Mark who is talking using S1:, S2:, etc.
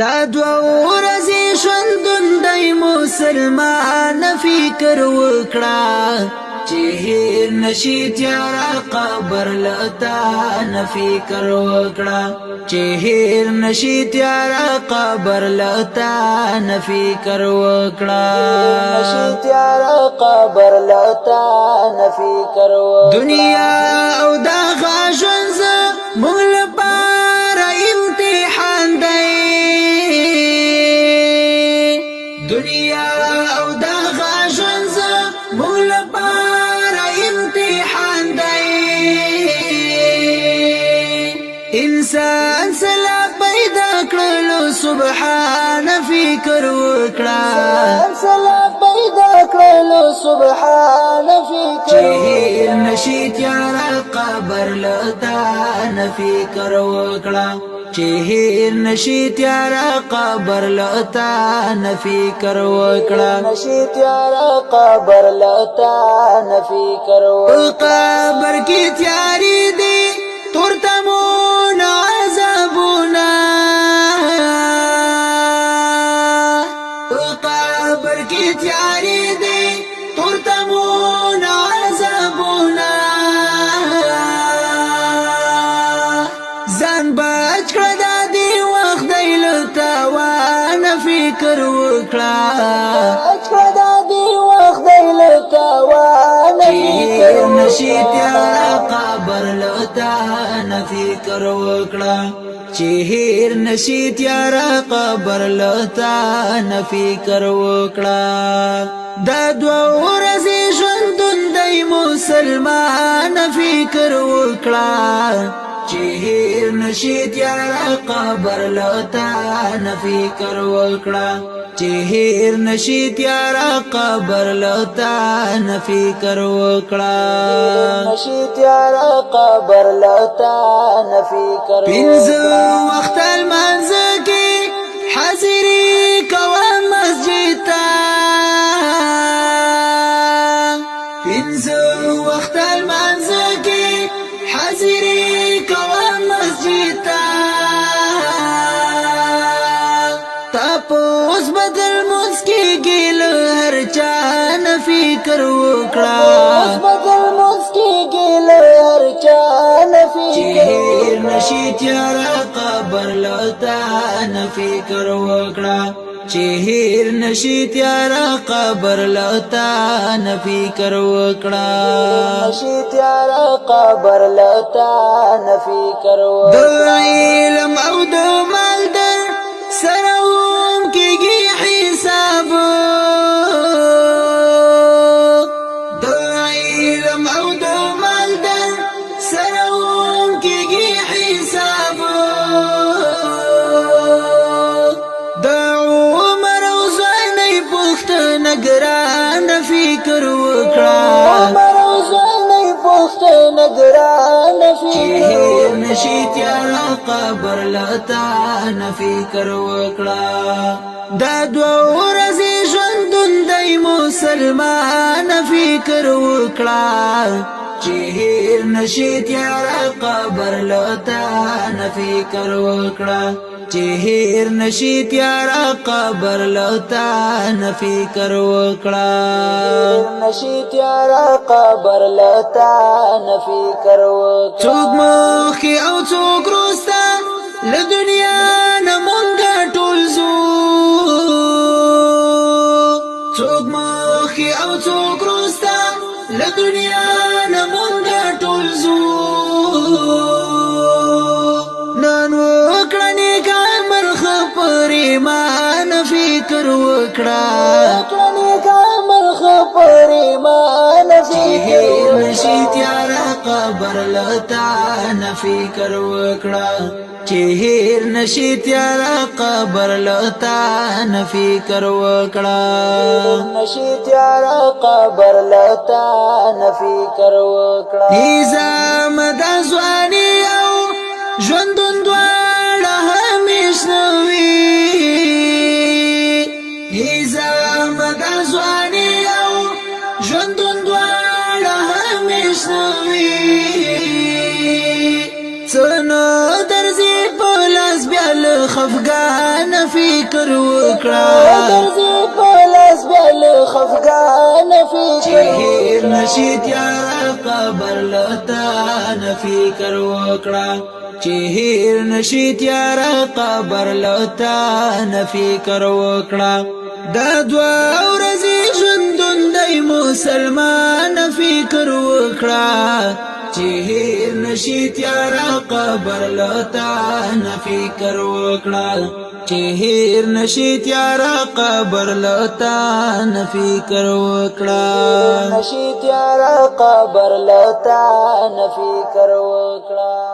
S1: دا دوا ورځې ژوندون دی مسلمان فکر وکړه چې هیر نشي تیارا قبر لتا فکر وکړه چې هیر نشي تیارا قبر لتا فکر وکړه نشي تیارا قبر لتا فکر وکړه دنیا او دا غاژونز مونږ لپاره امتحان دی دنیا او دا غاژونز مونږ لپاره امتحان دی انسان سلا پیدا کړلو سبحان فکر وکړه انسان سلا پیدا کړلو سبحان فکر چې نشي تیارا قبر لتا فکر وکړه چې هیر نشي تیارا قبر لتا فکر وکړه نشي تیارا قبر لتا فکر وکړه قبر کې تیاری دی تورتمون عذابنا قبر کې تیاری دی تورتمون عذابنا ځان بچ کړه د دې وخت دی له تاوان فکر وکړه بچ کړه د دې وخت دی له تاوان فکر نشي تیارا قبر لتا فکر وکړه چې هیر نشي تیارا قبر لتا فکر وکړه دا دوا ورځې ژوندون دی مسلمان فکر وکړه چې هیر نشي تیارا قبر لتا فکر وکړه چې هیر نشي تیارا قبر لتا فکر وکړه نشي تیارا قبر لتا فکر پنځه وخت المنځ کې حاضرې کوه مسجد ته پنځه وخت المنځ کې حاضرې کوه مسجد ته تپوس بدل مسکیږي له هر چا نه فکر وکړه بدل مسکیږي له هر چا نه فکر نشي تیارا قبر لتا فکر وکړه چې هیر نشي تیارا قبر لتا فکر وکړه نشي تیارا قبر لتا فکر وکړه د علم او د مال در سره هم کېږي حساب د علم او د مال در سره هم کېږي حساب د عمر او ځوانۍ پوښتنه ګرانه فکر وکړه عمر او ځوانۍ پوښتنه ګرانه فکر نشي تیارا قبر لتا فکر وکړه دا دوا ورځې ژوندون دی مسلمان فکر وکړه چې هیر نشي تیارا قبر لتا فکر وکړه چې هیر نشي تیارا قبر لتا فکر وکړه نشي تیارا قبر لتا فکر وکړه څوک مخکې او څوک وروسته له دنیا نه مونږ ټول ځو څوک مخکې او څوک وروسته له دنیا نه مونږ ټول ځو نن وکړه نیک عمل ښه پر ایمان فکر وکړه نیک عمل ښه پر ایمان فکر نشي تیارا قبر لتا فکر وکړه چې هیر نشي تیارا قبر لتا فکر وکړه نشي تیارا قبر لتا فکر وکړه نظام د ځواني او ژوندون دواړه همیشه وي نظام د ځواني او ژوندون دواړه همیشه وي څه نه درځي په لاس بیا له خفګان فکر وکړه
S2: درځي پلاس بل خفګان فکر
S1: هیر نشي تیارا قبر لتا فکر وکړه چې هیر نشي تیارا قبر لتا فکر وکړه دا دوا ورځې ژوندون دی مسلمان فکر وکړه چې هیر نشي تیارا قبر لتا فکر وکړه چې هیر نشي تیارا قبر لتا فکر وکړه
S2: نشي تیارا قبر لتا فکر وکړه